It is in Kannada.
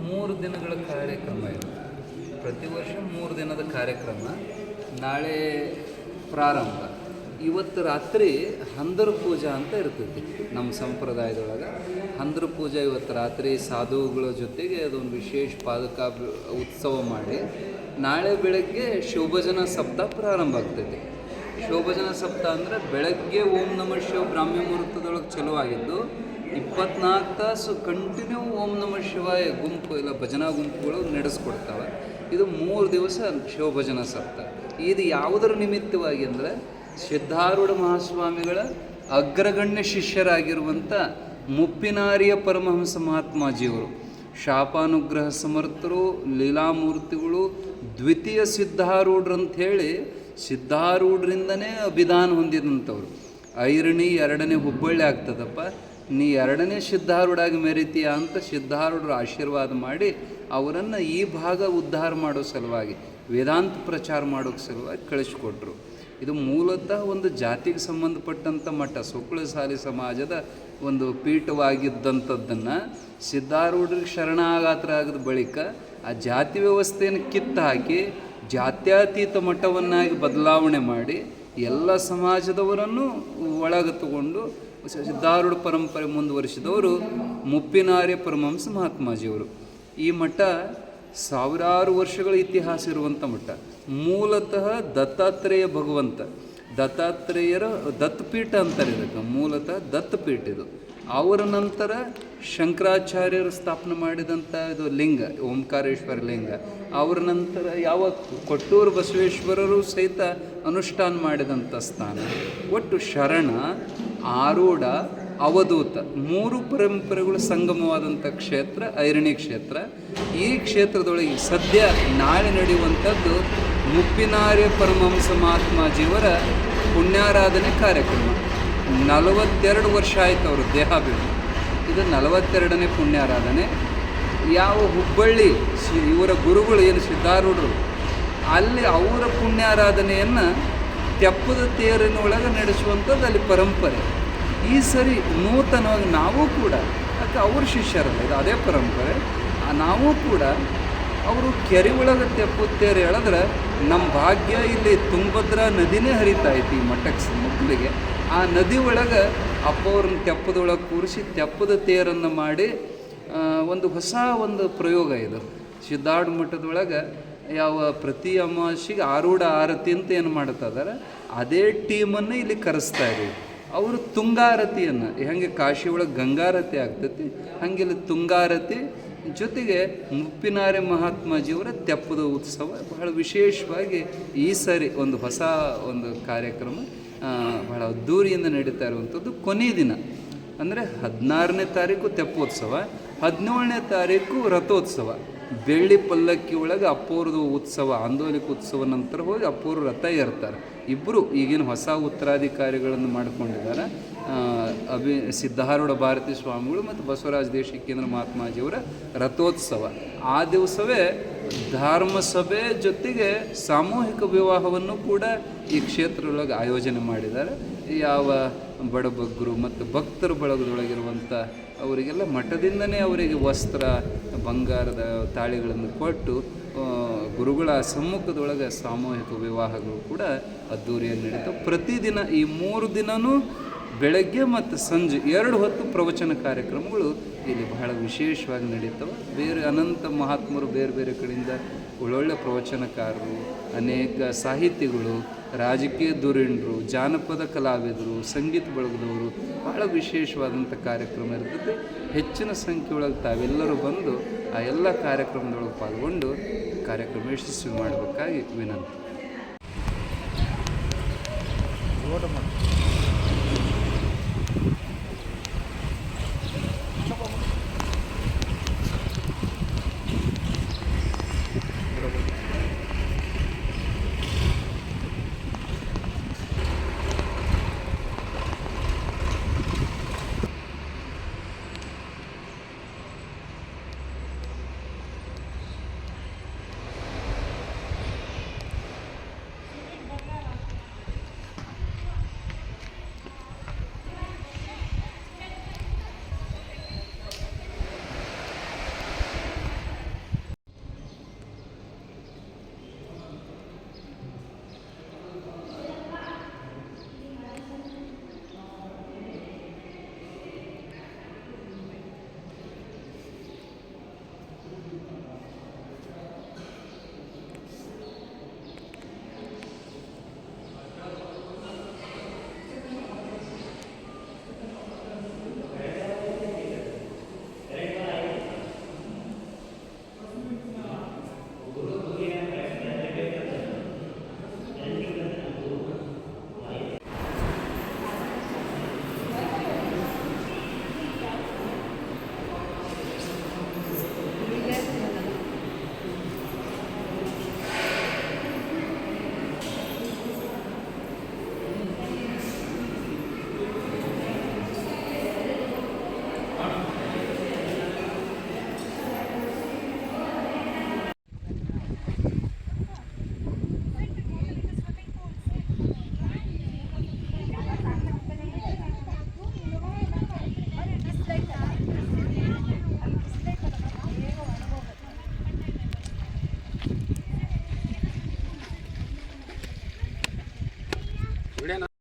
3 ದಿನಗಳ ಕಾರ್ಯಕ್ರಮ ಇದು. ಪ್ರತಿ ವರ್ಷ 3 ದಿನದ ಕಾರ್ಯಕ್ರಮ. ನಾಳೆ ಪ್ರಾರಂಭ. ಇವತ್ತು ರಾತ್ರಿ ಹಂದರ ಪೂಜಾ ಅಂತ ಇರ್ತೈತಿ ನಮ್ಮ ಸಂಪ್ರದಾಯದೊಳಗೆ. ಹಂದರ ಪೂಜೆ ಇವತ್ತು ರಾತ್ರಿ ಸಾಧುಗಳ ಜೊತೆಗೆ ಅದೊಂದು ವಿಶೇಷ ಪಾದಕ ಉತ್ಸವ ಮಾಡಿ ನಾಳೆ ಬೆಳಗ್ಗೆ ಶಿವಭಜನ ಸಪ್ತಾಹ ಪ್ರಾರಂಭ ಆಗ್ತೈತಿ. ಶಿವಭಜನ ಸಪ್ತಾಹ ಅಂದರೆ ಬೆಳಗ್ಗೆ ಓಂ ನಮಃ ಶಿವ ಬ್ರಾಹ್ಮಿ ಮುಹೂರ್ತದೊಳಗೆ ಚಲುವಾಗಿದ್ದು 24 ತಾಸು ಕಂಟಿನ್ಯೂ ಓಂ ನಮಃ ಶಿವಾಯ ಗುಂಪು ಇಲ್ಲ ಭಜನಾ ಗುಂಪುಗಳು ನಡೆಸ್ಕೊಡ್ತಾವೆ. ಇದು 3 ದಿವಸ ಶಿವಭಜನ ಸಪ್ತಾಹ. ಇದು ಯಾವುದರ ನಿಮಿತ್ತವಾಗಿ ಅಂದರೆ ಸಿದ್ಧಾರೂಢ ಮಹಾಸ್ವಾಮಿಗಳ ಅಗ್ರಗಣ್ಯ ಶಿಷ್ಯರಾಗಿರುವಂಥ ಮುಪ್ಪಿನಾರಿಯ ಪರಮಹಂಸ ಮಹಾತ್ಮಾಜಿಯವರು, ಶಾಪಾನುಗ್ರಹ ಸಮರ್ಥರು, ಲೀಲಾಮೂರ್ತಿಗಳು, ದ್ವಿತೀಯ ಸಿದ್ಧಾರೂಢರಂಥೇಳಿ ಸಿದ್ಧಾರೂಢರಿಂದನೇ ಅಭಿದಾನ ಹೊಂದಿದಂಥವ್ರು. ಐರಣಿ 2ನೇ ಹುಬ್ಬಳ್ಳಿ ಆಗ್ತದಪ್ಪ, ನೀ 2ನೇ ಸಿದ್ಧಾರೂಢಾಗಿ ಮೆರಿತೀಯ ಅಂತ ಸಿದ್ಧಾರೂಢರು ಆಶೀರ್ವಾದ ಮಾಡಿ ಅವರನ್ನು ಈ ಭಾಗ ಉದ್ಧಾರ ಮಾಡೋ ಸಲುವಾಗಿ ವೇದಾಂತ ಪ್ರಚಾರ ಮಾಡೋಕ್ಕೆ ಸಲುವಾಗಿ ಕಳಿಸ್ಕೊಟ್ರು. ಇದು ಮೂಲತಃ ಒಂದು ಜಾತಿಗೆ ಸಂಬಂಧಪಟ್ಟಂಥ ಮಠ, ಸುಕುಳಸಾಲಿ ಸಮಾಜದ ಒಂದು ಪೀಠವಾಗಿದ್ದಂಥದ್ದನ್ನು ಸಿದ್ಧಾರೂಢರಿಗೆ ಶರಣಾಗಾತರಾಗದ ಬಳಿಕ ಆ ಜಾತಿ ವ್ಯವಸ್ಥೆಯನ್ನು ಕಿತ್ತು ಹಾಕಿ ಜಾತ್ಯತೀತ ಮಠವನ್ನಾಗಿ ಬದಲಾವಣೆ ಮಾಡಿ ಎಲ್ಲ ಸಮಾಜದವರನ್ನು ಒಳಗೆ ತಗೊಂಡು ಸಿದ್ಧಾರೂಢ ಪರಂಪರೆ ಮುಂದುವರಿಸಿದವರು ಮುಪ್ಪಿನಾರ್ಯ ಪರಮಹಂಸ ಮಹಾತ್ಮಾಜಿಯವರು. ಈ ಮಠ ಸಾವಿರಾರು ವರ್ಷಗಳ ಇತಿಹಾಸ ಇರುವಂಥ ಮಠ. ಮೂಲತಃ ದತ್ತಾತ್ರೇಯ ಭಗವಂತ, ದತ್ತಾತ್ರೇಯರ ದತ್ತಪೀಠ ಅಂತಾರೆ ಇದಕ್ಕೆ. ಮೂಲತಃ ದತ್ತಪೀಠ ಇದು. ಅವರ ನಂತರ ಶಂಕರಾಚಾರ್ಯರು ಸ್ಥಾಪನೆ ಮಾಡಿದಂಥ ಇದು ಲಿಂಗ, ಓಂಕಾರೇಶ್ವರ ಲಿಂಗ. ಅವರ ನಂತರ ಯಾವ ಕೊಟ್ಟೂರು ಬಸವೇಶ್ವರರು ಸಹಿತ ಅನುಷ್ಠಾನ ಮಾಡಿದಂಥ ಸ್ಥಾನ. ಒಟ್ಟು ಶರಣ, ಆರೂಢ, ಅವಧೂತ 3 ಪರಂಪರೆಗಳು ಸಂಗಮವಾದಂಥ ಕ್ಷೇತ್ರ ಐರಣಿ ಕ್ಷೇತ್ರ. ಈ ಕ್ಷೇತ್ರದೊಳಗೆ ಸದ್ಯ ನಾಳೆ ನಡೆಯುವಂಥದ್ದು ಮುಪ್ಪಿನಾರ್ಯ ಪರಮಹಂಸ ಮಹಾತ್ಮಾಜಿಯವರ ಪುಣ್ಯಾರಾಧನೆ ಕಾರ್ಯಕ್ರಮ. 42 ವರ್ಷ ಆಯಿತು ಅವರು ದೇಹ ಬಿಟ್ಟು. ಇದು 42ನೇ ಪುಣ್ಯಾರಾಧನೆ. ಯಾವ ಹುಬ್ಬಳ್ಳಿ ಇವರ ಗುರುಗಳು ಏನು ಸಿದ್ಧಾರೂಢರು, ಅಲ್ಲಿ ಅವರ ಪುಣ್ಯಾರಾಧನೆಯನ್ನು ತೆಪ್ಪದ ತೇರಿನೊಳಗೆ ನಡೆಸುವಂಥದ್ದು ಅಲ್ಲಿ ಪರಂಪರೆ. ಈ ಸರಿ ನೂತನವಾಗಿ ನಾವು ಕೂಡ, ಯಾಕೆ ಅವ್ರ ಶಿಷ್ಯರಲ್ಲ, ಇದು ಅದೇ ಪರಂಪರೆ, ನಾವು ಕೂಡ ಅವರು ಕೆರೆ ಒಳಗೆ ತೆಪ್ಪುತ್ತೇರು ಹೇಳಿದ್ರೆ ನಮ್ಮ ಭಾಗ್ಯ ಇಲ್ಲಿ ತುಂಗಭದ್ರಾ ನದಿನೇ ಹರಿತಾ ಐತಿ ಈ ಮಠಕ್ಕೆ ಮಕ್ಕಳಿಗೆ. ಆ ನದಿ ಒಳಗೆ ಅಪ್ಪವ್ರನ್ನ ತೆಪ್ಪದೊಳಗೆ ಕೂರಿಸಿ ತೆಪ್ಪದ ತೇರನ್ನು ಮಾಡಿ ಒಂದು ಹೊಸ ಒಂದು ಪ್ರಯೋಗ ಇದು. ಸಿದ್ಧಾರೂಢ ಮಠದೊಳಗೆ ಯಾವ ಪ್ರತಿ ಅಮಾವಾಸ್ಯೆಗೆ ಆರೂಢ ಆರತಿ ಅಂತ ಏನು ಮಾಡ್ತಾ ಇದ್ದಾರೆ, ಅದೇ ಟೀಮನ್ನು ಇಲ್ಲಿ ಕರೆಸ್ತಾ ಇದ್ದೀವಿ. ಅವರು ತುಂಗಾರತಿಯನ್ನು ಹೆಂಗೆ ಕಾಶಿ ಒಳಗೆ ಗಂಗಾರತಿ ಆಗ್ತೈತಿ, ಹಾಗೆ ಇಲ್ಲಿ ತುಂಗಾರತಿ ಜೊತೆಗೆ ಮುಪ್ಪಿನಾರ್ಯ ಮಹಾತ್ಮಾಜಿಯವರ ತೆಪ್ಪದ ಉತ್ಸವ ಬಹಳ ವಿಶೇಷವಾಗಿ ಈ ಸಾರಿ ಒಂದು ಹೊಸ ಒಂದು ಕಾರ್ಯಕ್ರಮ ಬಹಳ ಅದ್ದೂರಿಯಿಂದ ನಡೀತಾ ಇರುವಂಥದ್ದು. ಕೊನೆಯ ದಿನ ಅಂದರೆ 16ನೇ ತಾರೀಕು ತೆಪ್ಪೋತ್ಸವ, 17ನೇ ತಾರೀಕು ರಥೋತ್ಸವ. ಬೆಳ್ಳಿ ಪಲ್ಲಕ್ಕಿ ಒಳಗೆ ಅಪ್ಪೋರದು ಉತ್ಸವ, ಆಂದೋಲಿಕ ಉತ್ಸವ ನಂತರ ಹೋಗಿ ಅಪ್ಪೋರು ರಥ ಏರ್ತಾರೆ. ಇಬ್ಬರು ಈಗಿನ ಹೊಸ ಉತ್ತರಾಧಿಕಾರಿಗಳನ್ನು ಮಾಡಿಕೊಂಡಿದ್ದಾರೆ. ಸಿದ್ಧಾರೂಢ ಭಾರತಿ ಸ್ವಾಮಿಗಳು ಮತ್ತು ಬಸವರಾಜ ದೇಶಿಕೇಂದ್ರ ಮಹಾತ್ಮಾಜಿಯವರ ರಥೋತ್ಸವ. ಆ ದಿವಸವೇ ಧರ್ಮಸಭೆ ಜೊತೆಗೆ ಸಾಮೂಹಿಕ ವಿವಾಹವನ್ನು ಕೂಡ ಈ ಕ್ಷೇತ್ರದೊಳಗೆ ಆಯೋಜನೆ ಮಾಡಿದ್ದಾರೆ. ಯಾವ ಬಡಬಗ್ಗರು ಮತ್ತು ಭಕ್ತರ ಬಳಗದೊಳಗಿರುವಂಥ ಅವರಿಗೆಲ್ಲ ಮಠದಿಂದನೇ ಅವರಿಗೆ ವಸ್ತ್ರ, ಬಂಗಾರದ ತಾಳಿಗಳನ್ನು ಕೊಟ್ಟು ಗುರುಗಳ ಸಮ್ಮುಖದೊಳಗೆ ಸಾಮೂಹಿಕ ವಿವಾಹಗಳು ಕೂಡ ಅದ್ದೂರಿಯಾಗಿ ನಡೀತವೆ. ಪ್ರತಿದಿನ ಈ 3 ದಿನವೂ ಬೆಳಗ್ಗೆ ಮತ್ತು ಸಂಜೆ 2 ಹೊತ್ತು ಪ್ರವಚನ ಕಾರ್ಯಕ್ರಮಗಳು ಇಲ್ಲಿ ಬಹಳ ವಿಶೇಷವಾಗಿ ನಡೀತವೆ. ಬೇರೆ ಅನಂತ ಮಹಾತ್ಮರು ಬೇರೆ ಬೇರೆ ಕಡೆಯಿಂದ ಒಳ್ಳೊಳ್ಳೆ ಪ್ರವಚನಕಾರರು, ಅನೇಕ ಸಾಹಿತಿಗಳು, ರಾಜಕೀಯ ಧುರೀಣರು, ಜಾನಪದ ಕಲಾವಿದರು, ಸಂಗೀತ ಬಳಗದವರು, ಬಹಳ ವಿಶೇಷವಾದಂಥ ಕಾರ್ಯಕ್ರಮ ಇರ್ತದೆ. ಹೆಚ್ಚಿನ ಸಂಖ್ಯೆಯೊಳಗೆ ತಾವೆಲ್ಲರೂ ಬಂದು ಆ ಎಲ್ಲ ಕಾರ್ಯಕ್ರಮದೊಳಗೆ ಪಾಲ್ಗೊಂಡು ಕಾರ್ಯಕ್ರಮ ಯಶಸ್ವಿ ಮಾಡಬೇಕಾಗಿ ವಿನಂತಿ. ವಿಡಿಯೋನ